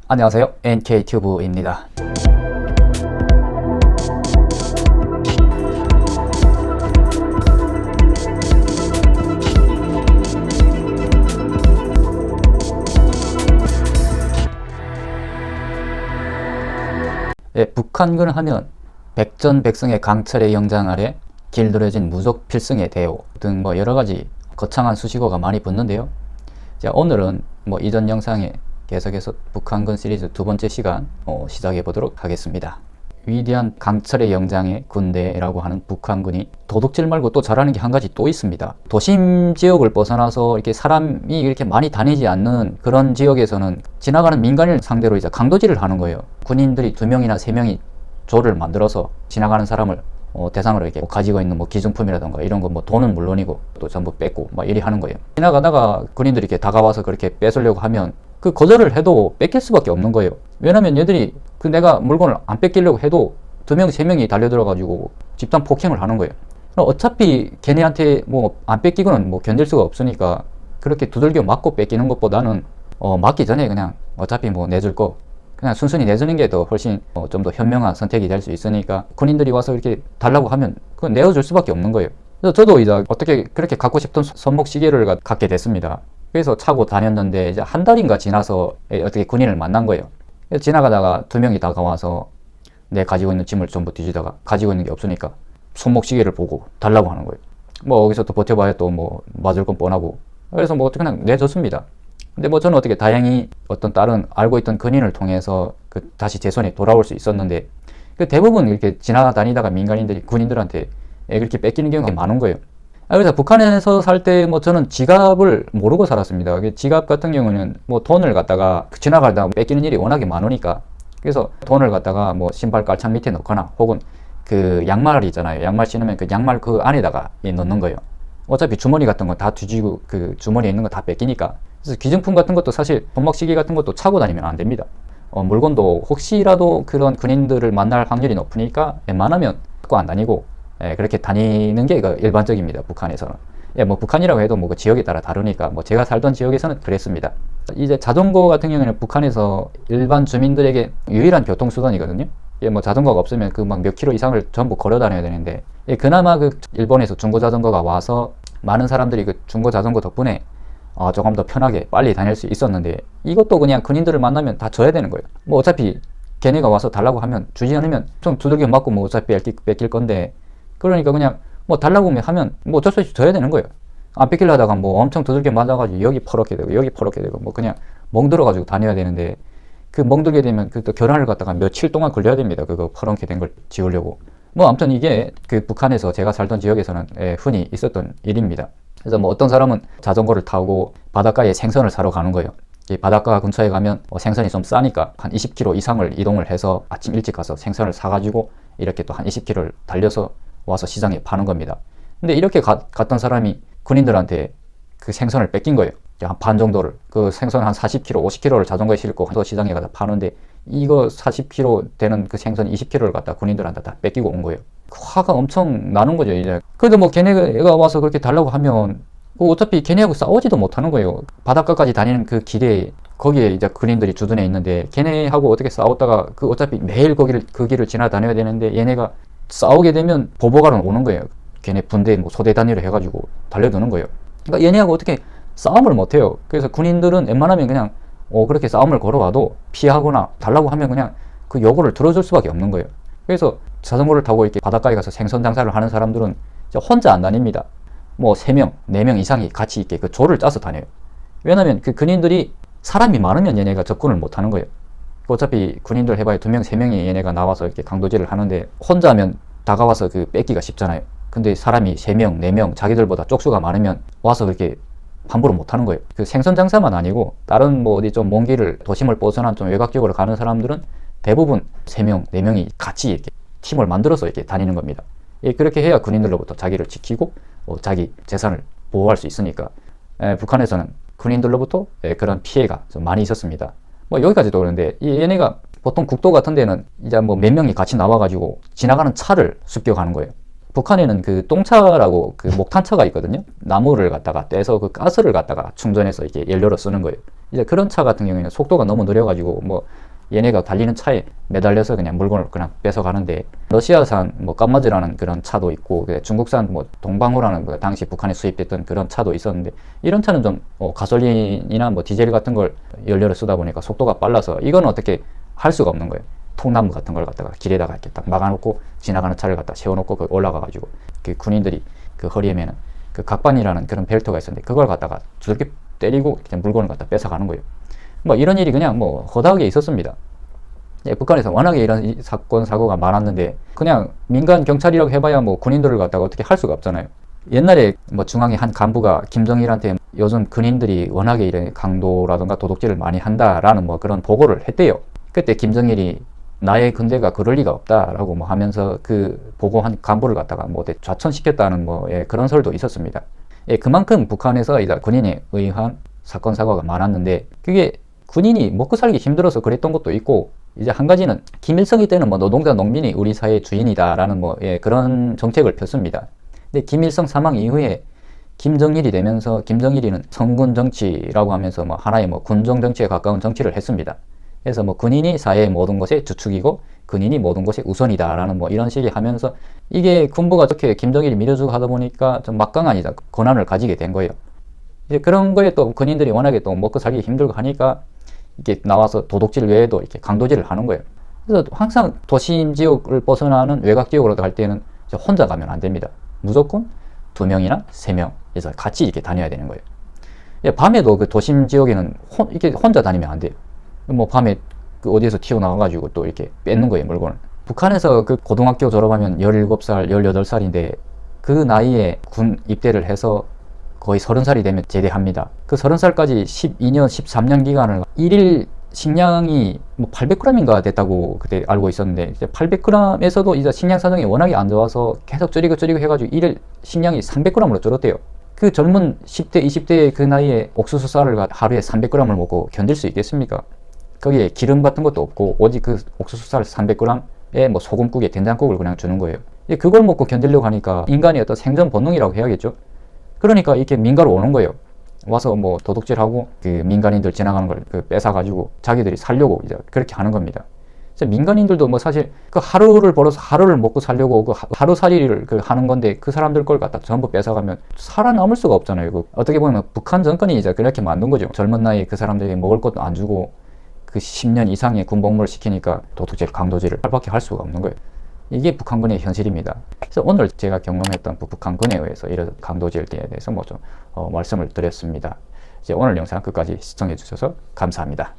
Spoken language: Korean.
안녕하세요. NK튜브입니다. 북한군 하면 백전백승의 강철의 영장 아래 길들여진 무속 필승의 대호 등 여러가지 거창한 수식어가 많이 붙는데요. 오늘은 이전 영상에 계속해서 북한군 시리즈 두 번째 시간 시작해 보도록 하겠습니다. 위대한 강철의 영장의 군대라고 하는 북한군이 도둑질 말고 또 잘하는 게 한 가지 또 있습니다. 도심 지역을 벗어나서 이렇게 사람이 이렇게 많이 다니지 않는 그런 지역에서는 지나가는 민간인을 상대로 이제 강도질을 하는 거예요. 군인들이 2명이나 3명이 조를 만들어서 지나가는 사람을 대상으로 이렇게 가지고 있는 기증품이라던가 이런 거 돈은 물론이고 또 전부 뺏고 이리 하는 거예요. 지나가다가 군인들이 이렇게 다가와서 그렇게 뺏으려고 하면 그 거절을 해도 뺏길 수밖에 없는 거예요. 왜냐면 얘들이 내가 물건을 안 뺏기려고 해도 2명, 3명이 달려들어가지고 집단 폭행을 하는 거예요. 어차피 걔네한테 안 뺏기고는 견딜 수가 없으니까 그렇게 두들겨 맞고 뺏기는 것보다는 맞기 전에 그냥 어차피 내줄 거 그냥 순순히 내주는 게 더 훨씬 좀 더 현명한 선택이 될 수 있으니까 군인들이 와서 이렇게 달라고 하면 그건 내어줄 수밖에 없는 거예요. 그래서 저도 이제 어떻게 그렇게 갖고 싶던 손목시계를 갖게 됐습니다. 그래서 차고 다녔는데 이제 한 달인가 지나서 어떻게 군인을 만난 거예요. 그래서 지나가다가 2명이 다가와서 내 가지고 있는 짐을 전부 뒤지다가 가지고 있는 게 없으니까 손목시계를 보고 달라고 하는 거예요. 여기서 또 버텨봐야 또 맞을 건 뻔하고 그래서 그냥 내줬습니다. 근데 저는 어떻게 다행히 어떤 다른 알고 있던 근인을 통해서 다시 제 손에 돌아올 수 있었는데 대부분 이렇게 지나다니다가 민간인들이 군인들한테 그렇게 뺏기는 경우가 많은 거예요. 그래서 북한에서 살 때 저는 지갑을 모르고 살았습니다. 지갑 같은 경우는 돈을 갖다가 지나가다가 뺏기는 일이 워낙에 많으니까 그래서 돈을 갖다가 신발 깔창 밑에 넣거나 혹은 그 양말이 있잖아요. 양말 신으면 그 양말 그 안에다가 넣는 거예요. 어차피 주머니 같은 거 다 뒤지고 그 주머니에 있는 거 다 뺏기니까. 그래서 기증품 같은 것도 사실 손목시계 같은 것도 차고 다니면 안 됩니다. 물건도 혹시라도 그런 군인들을 만날 확률이 높으니까 웬만하면 갖고 안 다니고 그렇게 다니는 게 일반적입니다. 북한에서는. 북한이라고 해도 그 지역에 따라 다르니까 제가 살던 지역에서는 그랬습니다. 이제 자전거 같은 경우에는 북한에서 일반 주민들에게 유일한 교통수단이거든요. 자전거가 없으면 몇 킬로 이상을 전부 걸어 다녀야 되는데 그나마 일본에서 중고 자전거가 와서 많은 사람들이 중고 자전거 덕분에 조금 더 편하게 빨리 다닐 수 있었는데 이것도 그냥 군인들을 만나면 다 줘야 되는 거예요. 걔네가 와서 달라고 하면 주지 않으면 좀 두들겨 맞고 어차피 뺏길 건데 그러니까 그냥 달라고 하면 어쩔 수 없이 줘야 되는 거예요. 안 뺏기려 하다가 엄청 두들겨 맞아가지고 여기 퍼렇게 되고 여기 퍼렇게 되고 그냥 멍들어가지고 다녀야 되는데 그 멍들게 되면 또 결혼을 갖다가 며칠 동안 걸려야 됩니다. 그거 퍼렇게 된 걸 지우려고. 아무튼 이게 북한에서 제가 살던 지역에서는 흔히 있었던 일입니다. 그래서 어떤 사람은 자전거를 타고 바닷가에 생선을 사러 가는 거예요. 이 바닷가 근처에 가면 생선이 좀 싸니까 한 20km 이상을 이동을 해서 아침 일찍 가서 생선을 사가지고 이렇게 또 한 20km를 달려서 와서 시장에 파는 겁니다. 근데 이렇게 갔던 사람이 군인들한테 그 생선을 뺏긴 거예요. 한 반 정도를. 그 생선 한 40kg, 50kg를 자전거에 싣고 시장에 가서 파는데 이거 40kg 되는 그 생선 20kg를 갖다 군인들한테 다 뺏기고 온 거예요. 화가 엄청 나는 거죠, 이제. 그래도 걔네가 와서 그렇게 달라고 하면 어차피 걔네하고 싸우지도 못하는 거예요. 바닷가까지 다니는 그 길에 거기에 이제 군인들이 주둔해 있는데 걔네하고 어떻게 싸웠다가 어차피 매일 그 길을 지나다녀야 되는데 얘네가 싸우게 되면 보복하러 오는 거예요. 걔네 분대 소대 단위로 해가지고 달려드는 거예요. 그러니까 얘네하고 어떻게 싸움을 못해요. 그래서 군인들은 웬만하면 그냥 그렇게 싸움을 걸어와도 피하거나 달라고 하면 그냥 그 요구를 들어줄 수밖에 없는 거예요. 그래서 자전거를 타고 이렇게 바닷가에 가서 생선 장사를 하는 사람들은 혼자 안 다닙니다. 3명, 4명 이상이 같이 이렇게 그 조를 짜서 다녀요. 왜냐면 그 군인들이 사람이 많으면 얘네가 접근을 못 하는 거예요. 어차피 군인들 해봐야 2명, 3명이 얘네가 나와서 이렇게 강도질을 하는데 혼자면 다가와서 뺏기가 쉽잖아요. 근데 사람이 3명, 4명 자기들보다 쪽수가 많으면 와서 그렇게 함부로 못 하는 거예요. 생선 장사만 아니고 다른 어디 좀 먼 길을 도심을 벗어난 좀 외곽 지역으로 가는 사람들은 대부분 3명, 4명이 같이 이렇게 팀을 만들어서 이렇게 다니는 겁니다. 그렇게 해야 군인들로부터 자기를 지키고 자기 재산을 보호할 수 있으니까 북한에서는 군인들로부터 그런 피해가 좀 많이 있었습니다. 여기까지도 그런데 얘네가 보통 국도 같은 데는 이제 몇 명이 같이 나와가지고 지나가는 차를 습격하는 거예요. 북한에는 그 똥차라고 그 목탄차가 있거든요. 나무를 갖다가 떼서 그 가스를 갖다가 충전해서 이렇게 연료로 쓰는 거예요. 이제 그런 차 같은 경우에는 속도가 너무 느려가지고 뭐 얘네가 달리는 차에 매달려서 그냥 물건을 그냥 뺏어가는데, 러시아산 뭐 깜마즈라는 그런 차도 있고 중국산 뭐 동방호라는 그 당시 북한에 수입됐던 그런 차도 있었는데, 이런 차는 좀 가솔린이나 뭐 디젤 같은 걸 연료를 쓰다 보니까 속도가 빨라서 이건 어떻게 할 수가 없는 거예요. 통나무 같은 걸 갖다가 길에다가 이렇게 딱 막아놓고 지나가는 차를 갖다 세워놓고 그 올라가가지고 그 군인들이 그 허리에 매는 그 각반이라는 그런 벨트가 있었는데 그걸 갖다가 두들겨 때리고 그냥 물건을 갖다 뺏어가는 거예요. 뭐 이런 일이 그냥 뭐 허다하게 있었습니다. 예, 북한에서 워낙에 이런 사건 사고가 많았는데 그냥 민간 경찰이라고 해봐야 뭐 군인들을 갖다가 어떻게 할 수가 없잖아요. 옛날에 뭐 중앙의 한 간부가 김정일한테 요즘 군인들이 워낙에 이런 강도라든가 도둑질을 많이 한다라는 뭐 그런 보고를 했대요. 그때 김정일이 나의 군대가 그럴 리가 없다라고 뭐 하면서 그 보고한 간부를 갖다가 뭐 좌천시켰다는 뭐 그런 설도 있었습니다. 예, 그만큼 북한에서 이제 군인에 의한 사건 사고가 많았는데, 그게 군인이 먹고 살기 힘들어서 그랬던 것도 있고, 이제 한 가지는 김일성이 때는 뭐 노동자 농민이 우리 사회의 주인이다라는 뭐 그런 정책을 폈습니다. 근데 김일성 사망 이후에 김정일이 되면서 김정일이는 성군 정치라고 하면서 뭐 하나의 뭐 군정 정치에 가까운 정치를 했습니다. 그래서 뭐 군인이 사회의 모든 것의 주축이고 군인이 모든 것의 우선이다라는 뭐 이런 식의 하면서, 이게 군부가 저렇게 김정일이 밀어주고 하다 보니까 좀 막강한 이제 권한을 가지게 된 거예요. 이제 그런 거에 또 군인들이 워낙에 또 먹고 살기 힘들고 하니까 이게 나와서 도둑질 외에도 이렇게 강도질을 하는 거예요. 그래서 항상 도심 지역을 벗어나는 외곽 지역으로 갈 때는 혼자 가면 안 됩니다. 무조건 2명이나 3명에서 같이 이렇게 다녀야 되는 거예요. 밤에도 그 도심 지역에는 이렇게 혼자 다니면 안 돼요. 뭐 밤에 그 어디에서 튀어나와가지고 또 이렇게 뺏는 거예요, 물건을. 북한에서 그 고등학교 졸업하면 17살, 18살인데 그 나이에 군 입대를 해서 거의 30살이 되면 제대합니다. 그 30살까지 12년, 13년 기간을 일일 식량이 뭐 800g인가 됐다고 그때 알고 있었는데, 이제 800g에서도 이제 식량 사정이 워낙에 안 좋아서 계속 줄이고 해가지고 일일 식량이 300g으로 줄었대요. 그 젊은 10대, 20대의 그 나이에 옥수수 쌀을 하루에 300g을 먹고 견딜 수 있겠습니까? 거기에 기름 같은 것도 없고 오직 그 옥수수 쌀 300g에 뭐 소금국에 된장국을 그냥 주는 거예요. 그걸 먹고 견디려고 하니까 인간의 어떤 생존 본능이라고 해야겠죠. 그러니까 이렇게 민가로 오는 거예요. 와서 뭐 도둑질하고 그 민간인들 지나가는 걸 그 뺏어가지고 자기들이 살려고 이제 그렇게 하는 겁니다. 민간인들도 뭐 사실 그 하루를 벌어서 하루를 먹고 살려고 그 하루살이를 그 하는 건데, 그 사람들 걸 갖다 전부 뺏어가면 살아남을 수가 없잖아요. 그 어떻게 보면 북한 정권이 이제 그렇게 만든 거죠. 젊은 나이에 그 사람들이 먹을 것도 안 주고 그 10년 이상의 군복무를 시키니까 도둑질, 강도질을 할밖에 할 수가 없는 거예요. 이게 북한군의 현실입니다. 그래서 오늘 제가 경험했던 북한군에 의해서 이런 강도질에 대해서 뭐 좀 말씀을 드렸습니다. 이제 오늘 영상 끝까지 시청해 주셔서 감사합니다.